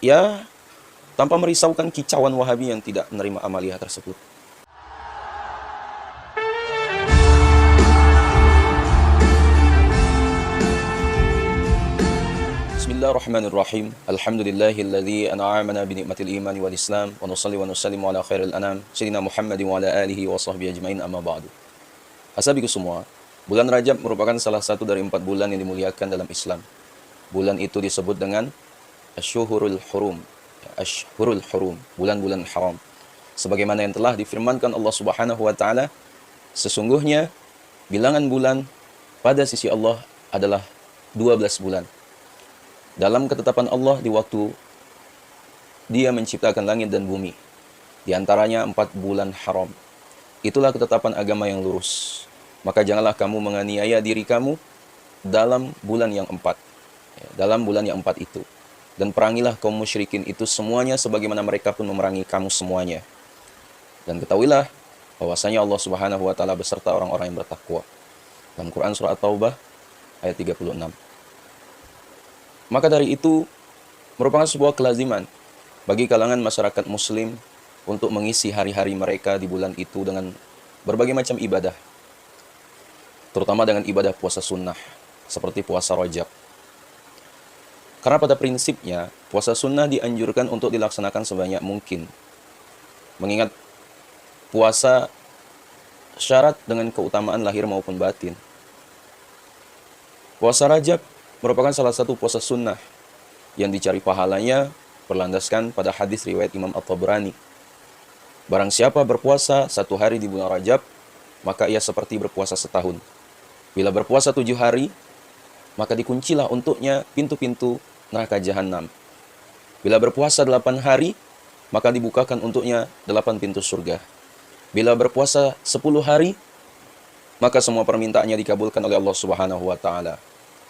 ya tanpa merisaukan kicauan Wahabi yang tidak menerima amaliyah tersebut. Bismillahirrahmanirrahim. Alhamdulillahilladzi an'amana bi ni'matil iman wal islam wa nusalli wa nusallimu ala khairil anam sayyidina Muhammadin wa ala alihi wa sahbihi ajmain, amma ba'du. Asabiku semua, bulan Rajab merupakan salah satu dari 4 bulan yang dimuliakan dalam Islam. Bulan itu disebut dengan Asyhurul Hurum, Asyhurul Hurum, bulan-bulan haram. Sebagaimana yang telah difirmankan Allah Subhanahu wa taala, sesungguhnya bilangan bulan pada sisi Allah adalah 12 bulan. Dalam ketetapan Allah di waktu Dia menciptakan langit dan bumi, di antaranya 4 bulan haram. Itulah ketetapan agama yang lurus. Maka janganlah kamu menganiaya diri kamu dalam bulan yang 4, dalam bulan yang 4 itu. Dan perangilah kaum musyrikin itu semuanya sebagaimana mereka pun memerangi kamu semuanya. Dan ketahuilah bahwasanya Allah Subhanahu wa taala beserta orang-orang yang bertakwa. Dalam Quran surah At-Taubah ayat 36. Maka dari itu merupakan sebuah kelaziman bagi kalangan masyarakat muslim untuk mengisi hari-hari mereka di bulan itu dengan berbagai macam ibadah, terutama dengan ibadah puasa sunnah seperti puasa Rajab. Karena pada prinsipnya puasa sunnah dianjurkan untuk dilaksanakan sebanyak mungkin, mengingat puasa syarat dengan keutamaan lahir maupun batin. Puasa Rajab merupakan salah satu puasa sunnah yang dicari pahalanya berlandaskan pada hadis riwayat Imam At-Tabrani. Barang siapa berpuasa 1 hari di bulan Rajab, maka ia seperti berpuasa setahun. Bila berpuasa 7 hari, maka dikuncilah untuknya pintu-pintu neraka jahanam. Bila berpuasa 8 hari, maka dibukakan untuknya 8 pintu surga. Bila berpuasa 10 hari, maka semua permintaannya dikabulkan oleh Allah Subhanahu wa taala.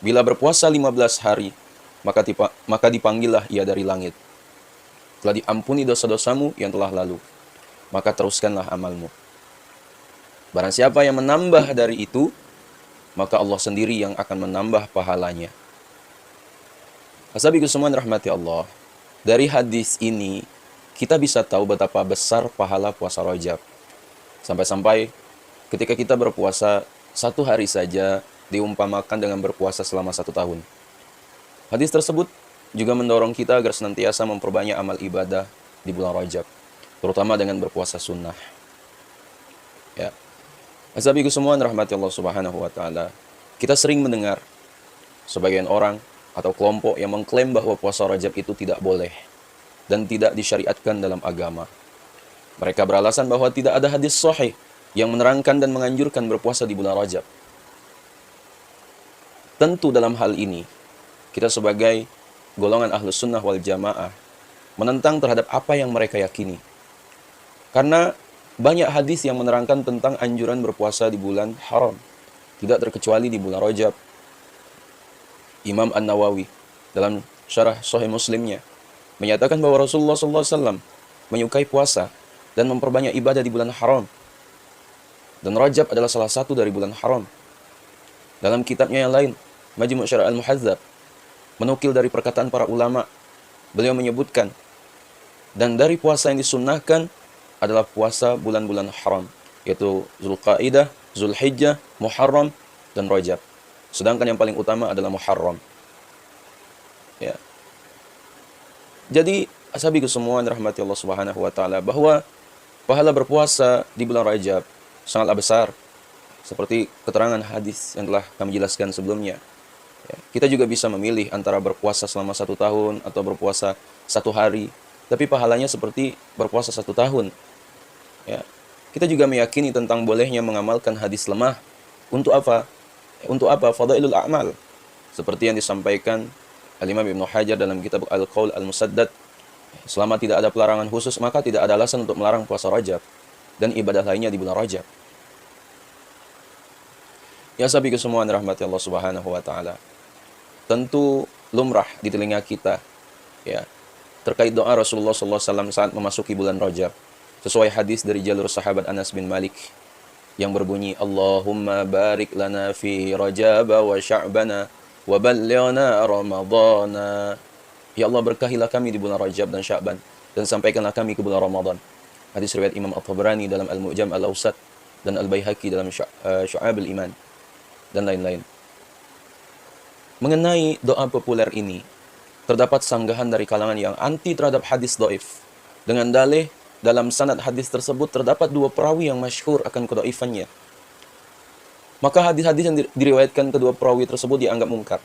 Bila berpuasa 15 hari, maka dipanggillah ia dari langit. Telah diampuni dosa-dosamu yang telah lalu, maka teruskanlah amalmu. Barang siapa yang menambah dari itu, maka Allah sendiri yang akan menambah pahalanya. Asabiku semua rahmati Allah. Dari hadis ini, kita bisa tahu betapa besar pahala puasa Rajab. Sampai-sampai ketika kita berpuasa 1 hari saja, diumpamakan dengan berpuasa selama 1 tahun. Hadis tersebut juga mendorong kita agar senantiasa memperbanyak amal ibadah di bulan Rajab, terutama dengan berpuasa sunnah. Ya. Asabiku semua rahmati Allah Subhanahu wa taala. Kita sering mendengar sebagian orang atau kelompok yang mengklaim bahwa puasa Rajab itu tidak boleh dan tidak disyariatkan dalam agama. Mereka beralasan bahwa tidak ada hadis sahih yang menerangkan dan menganjurkan berpuasa di bulan Rajab. Tentu dalam hal ini, kita sebagai golongan Ahlus Sunnah wal Jamaah menentang terhadap apa yang mereka yakini. Karena banyak hadis yang menerangkan tentang anjuran berpuasa di bulan haram, tidak terkecuali di bulan Rajab. Imam An-Nawawi dalam syarah Sahih Muslimnya menyatakan bahwa Rasulullah SAW menyukai puasa dan memperbanyak ibadah di bulan haram. Dan Rajab adalah salah satu dari bulan haram. Dalam kitabnya yang lain, Majmu' Syara' Al-Muhadzab, menukil dari perkataan para ulama, beliau menyebutkan, dan dari puasa yang disunnahkan adalah puasa bulan-bulan haram, yaitu Zulqaidah, Zulhijjah, Muharram, dan Rajab. Sedangkan yang paling utama adalah Muharram. Ya. Jadi, asabiku semua rahmati Allah Subhanahu wa taala, bahwa pahala berpuasa di bulan Rajab sangatlah besar, seperti keterangan hadis yang telah kami jelaskan sebelumnya. Ya, kita juga bisa memilih antara berpuasa selama 1 tahun atau berpuasa 1 hari, tapi pahalanya seperti berpuasa 1 tahun. Ya, kita juga meyakini tentang bolehnya mengamalkan hadis lemah. Untuk apa? Untuk apa? Fadailul a'mal. Seperti yang disampaikan Al-Imam Ibnu Hajar dalam kitab Al-Qaul Al-Musaddad. Selama tidak ada pelarangan khusus, maka tidak ada alasan untuk melarang puasa Rajab dan ibadah lainnya di bulan Rajab. Ya sabiku semua rahmati Allah Subhanahu wa taala. Tentu lumrah di telinga kita, ya, terkait doa Rasulullah SAW saat memasuki bulan Rajab, sesuai hadis dari jalur sahabat Anas bin Malik yang berbunyi, Allahumma barik lana fi Rajab wa sya'bana wa ballighna Ramadana. Ya Allah, berkahilah kami di bulan Rajab dan Sya'ban, dan sampaikanlah kami ke bulan Ramadan. Hadis riwayat Imam At-Tabrani dalam Al-Mu'jam Al-Awsat dan Al-Baihaqi dalam Syu'ab al-Iman dan lain-lain. Mengenai doa populer ini, terdapat sanggahan dari kalangan yang anti terhadap hadis dhaif. Dengan dalih dalam sanad hadis tersebut terdapat 2 perawi yang masyhur akan kedhaifannya. Maka hadis-hadis yang diriwayatkan kedua perawi tersebut dianggap mungkar.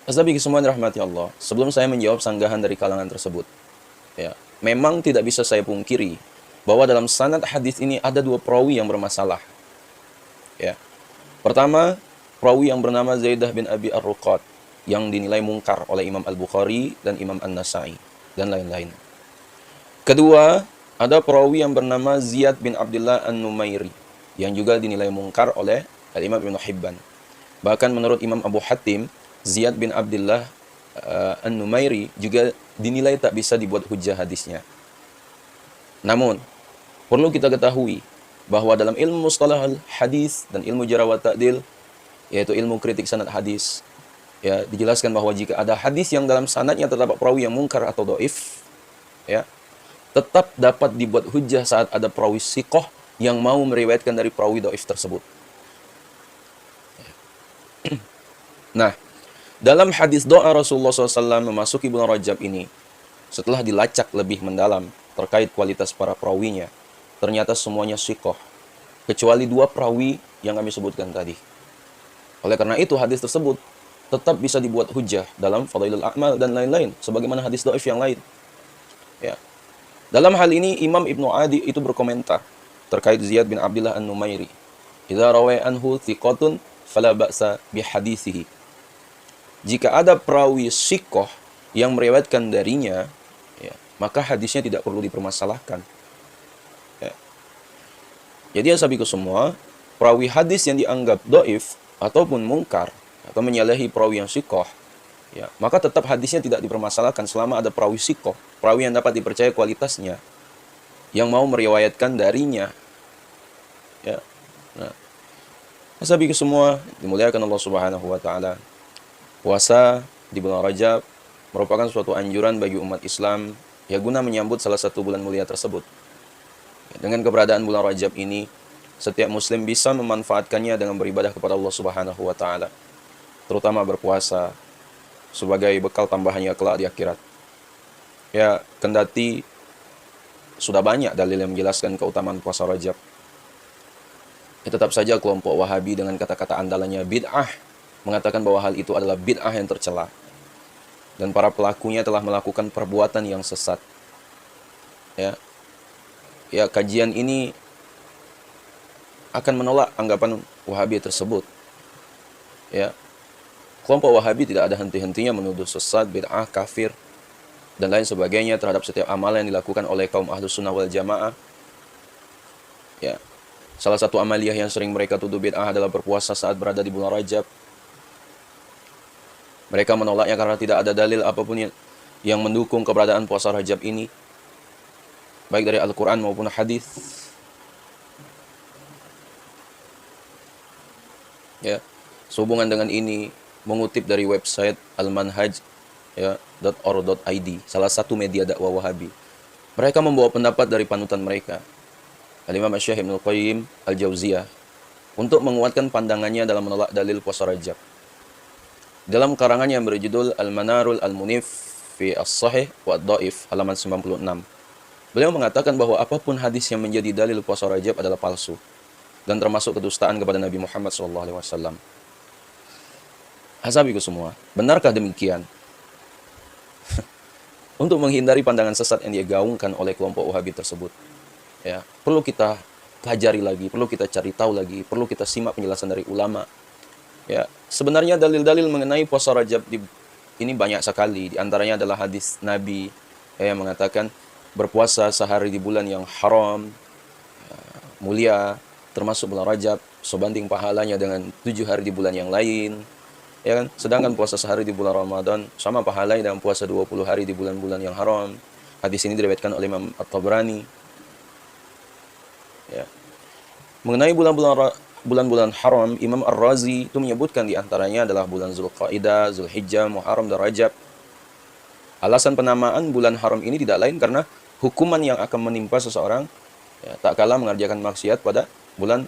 Ashabi semua dirahmati Allah, sebelum saya menjawab sanggahan dari kalangan tersebut, ya, memang tidak bisa saya pungkiri bahwa dalam sanad hadis ini ada 2 perawi yang bermasalah. Ya. Pertama, perawi yang bernama Zaidah bin Abi Ar-Ruqad yang dinilai mungkar oleh Imam Al-Bukhari dan Imam An-Nasa'i dan lain-lain. Kedua, ada perawi yang bernama Ziyad bin Abdullah An-Numairi yang juga dinilai mungkar oleh Al-Imam Ibn Hibban. Bahkan menurut Imam Abu Hatim, Ziyad bin Abdullah An-Numairi juga dinilai tak bisa dibuat hujjah hadisnya. Namun, perlu kita ketahui bahwa dalam ilmu mustalah hadis dan ilmu jarh wa ta'dil, yaitu ilmu kritik sanad hadis, ya, dijelaskan bahwa jika ada hadis yang dalam sanadnya terdapat perawi yang mungkar atau dhaif, ya, tetap dapat dibuat hujjah saat ada perawi siqah yang mau meriwayatkan dari perawi dhaif tersebut. Nah, dalam hadis doa Rasulullah SAW memasuki bulan Rajab ini, setelah dilacak lebih mendalam terkait kualitas para perawinya, ternyata semuanya siqah, kecuali 2 perawi yang kami sebutkan tadi. Oleh karena itu, hadis tersebut tetap bisa dibuat hujjah dalam Fadailul A'mal dan lain-lain, sebagaimana hadis dhaif yang lain. Ya. Dalam hal ini, Imam Ibnu Adi itu berkomentar terkait Ziyad bin Abdullah An-Numairi. Idza rawai anhu thiqatun fala ba'sa bihadithihi. Jika ada perawi siqah yang meriwayatkan darinya, ya, maka hadisnya tidak perlu dipermasalahkan. Ya. Jadi ashabiku semua, perawi hadis yang dianggap dhaif ataupun mungkar atau menyalahi perawi yang siqah, ya, maka tetap hadisnya tidak dipermasalahkan selama ada perawi siqah, perawi yang dapat dipercaya kualitasnya, yang mau meriwayatkan darinya. Ya. Nah, ashabiku semua dimuliakan Allah Subhanahu wa taala. Puasa di bulan Rajab merupakan suatu anjuran bagi umat Islam ya guna menyambut salah satu bulan mulia tersebut. Dengan keberadaan bulan Rajab ini, setiap muslim bisa memanfaatkannya dengan beribadah kepada Allah Subhanahu wa taala, terutama berpuasa sebagai bekal tambahannya kelak di akhirat. Ya, kendati sudah banyak dalil yang menjelaskan keutamaan puasa Rajab, ya, tetap saja kelompok Wahabi dengan kata-kata andalannya bid'ah mengatakan bahwa hal itu adalah bid'ah yang tercela dan para pelakunya telah melakukan perbuatan yang sesat. Ya, kajian ini akan menolak anggapan Wahabi tersebut. Ya, kelompok Wahabi tidak ada henti-hentinya menuduh sesat, bid'ah, kafir dan lain sebagainya terhadap setiap amalan yang dilakukan oleh kaum Ahlus Sunnah wal Jamaah. Ya, salah satu amaliyah yang sering mereka tuduh bid'ah adalah berpuasa saat berada di bulan Rajab. Mereka menolaknya karena tidak ada dalil apapun yang mendukung keberadaan puasa Rajab ini, baik dari Al-Quran maupun hadis. Ya, sehubungan dengan ini, mengutip dari website almanhaj, ya, .or.id, salah satu media dakwah Wahabi, mereka membawa pendapat dari panutan mereka, Al-Imam Asy-Syaikh Ibnu Qayyim Al-Jauziyah, untuk menguatkan pandangannya dalam menolak dalil puasa Rajab. Dalam karangannya yang berjudul Al-Manarul Al-Munif fi As-Sahih wa Ad-Dhaif halaman 96, beliau mengatakan bahwa apapun hadis yang menjadi dalil puasa Rajab adalah palsu dan termasuk kedustaan kepada Nabi Muhammad SAW. Hasabiku semua, benarkah demikian? Untuk menghindari pandangan sesat yang digaungkan oleh kelompok Wahabi tersebut, ya, perlu kita pelajari lagi, perlu kita cari tahu lagi, perlu kita simak penjelasan dari ulama. Ya, sebenarnya dalil-dalil mengenai puasa Rajab ini banyak sekali. Di antaranya adalah hadis Nabi, ya, yang mengatakan berpuasa sehari di bulan yang haram, ya, mulia, termasuk bulan Rajab, sebanding pahalanya dengan 7 hari di bulan yang lain. Ya kan? Sedangkan puasa sehari di bulan Ramadan sama pahalanya dengan puasa 20 hari di bulan-bulan yang haram. Hadis ini diriwayatkan oleh Imam At-Tabrani. Ya. Mengenai bulan-bulan bulan-bulan haram, Imam Ar-Razi itu menyebutkan di antaranya adalah bulan Zulqa'dah, Zulhijjah, Muharram, dan Rajab. Alasan penamaan bulan haram ini tidak lain karena hukuman yang akan menimpa seseorang ya, tak kalah mengerjakan maksiat pada bulan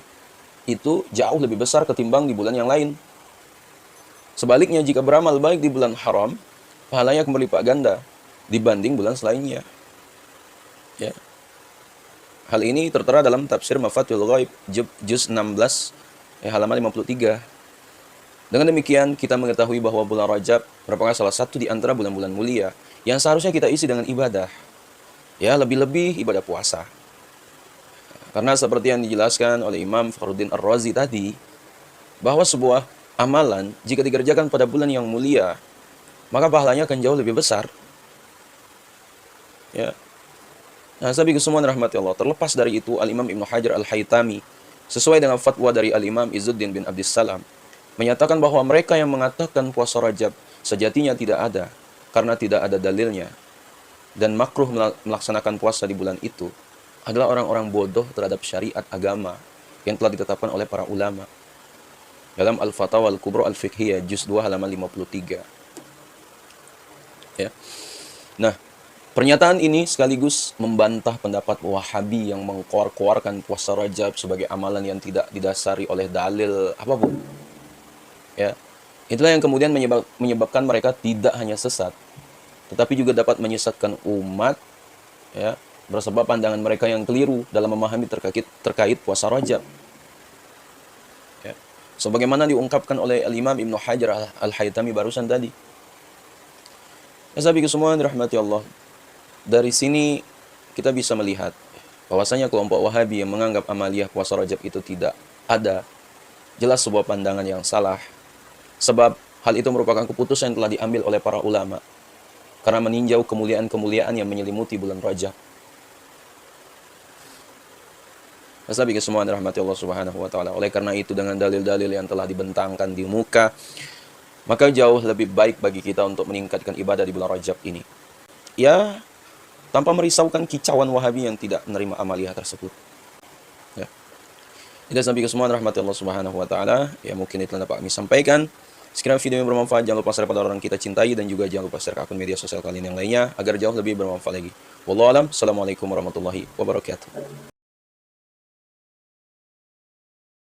itu jauh lebih besar ketimbang di bulan yang lain. Sebaliknya, jika beramal baik di bulan haram, pahalanya akan berlipat ganda dibanding bulan selainnya. Ya. Hal ini tertera dalam tafsir Mafatihul Ghaib juz 16 halaman 53. Dengan demikian, kita mengetahui bahwa bulan Rajab merupakan salah satu di antara bulan-bulan mulia yang seharusnya kita isi dengan ibadah. Ya, lebih-lebih ibadah puasa. Karena seperti yang dijelaskan oleh Imam Fakhruddin Ar-Razi tadi, bahwa sebuah amalan jika dikerjakan pada bulan yang mulia, maka pahalanya akan jauh lebih besar. Ya. Nah, sahabat semua rahmati Allah, terlepas dari itu, Al-Imam Ibnu Hajar Al-Haytami, sesuai dengan fatwa dari Al-Imam Izzuddin bin Abdissalam, menyatakan bahwa mereka yang mengatakan puasa Rajab sejatinya tidak ada, karena tidak ada dalilnya, dan makruh melaksanakan puasa di bulan itu, adalah orang-orang bodoh terhadap syariat agama yang telah ditetapkan oleh para ulama. Dalam Al-Fatawa Al-Kubra Al-Fiqhiyah, juz 2 halaman 53. Ya. Nah, pernyataan ini sekaligus membantah pendapat Wahabi yang mengkoar-koarkan puasa Rajab sebagai amalan yang tidak didasari oleh dalil apapun. Ya. Itulah yang kemudian menyebabkan mereka tidak hanya sesat, tetapi juga dapat menyesatkan umat, ya, bersebab pandangan mereka yang keliru dalam memahami terkait puasa Rajab. Ya. Sebagaimana diungkapkan oleh Al-Imam Ibnu Hajar Al-Haytami barusan tadi. Ya, sahabat semua dirahmati Allah. Dari sini kita bisa melihat bahwasanya kelompok Wahabi yang menganggap amaliyah puasa Rajab itu tidak ada, jelas sebuah pandangan yang salah. Sebab hal itu merupakan keputusan yang telah diambil oleh para ulama karena meninjau kemuliaan-kemuliaan yang menyelimuti bulan Rajab. Sahabat semua dirahmati Allah Subhanahu wa taala. Oleh karena itu, dengan dalil-dalil yang telah dibentangkan di muka, maka jauh lebih baik bagi kita untuk meningkatkan ibadah di bulan Rajab ini. Ya, tanpa merisaukan kicauan Wahabi yang tidak menerima amaliyah tersebut. Ya. Tidak sampai ke semua rahmat Allah Subhanahu wa taala. Ya, mungkin itu yang dapat kami sampaikan. Sekiranya video yang bermanfaat, jangan lupa share pada orang kita cintai, dan juga jangan lupa share ke akun media sosial kalian yang lainnya agar jauh lebih bermanfaat lagi. Wallahu a'lam. Assalamualaikum warahmatullahi wabarakatuh.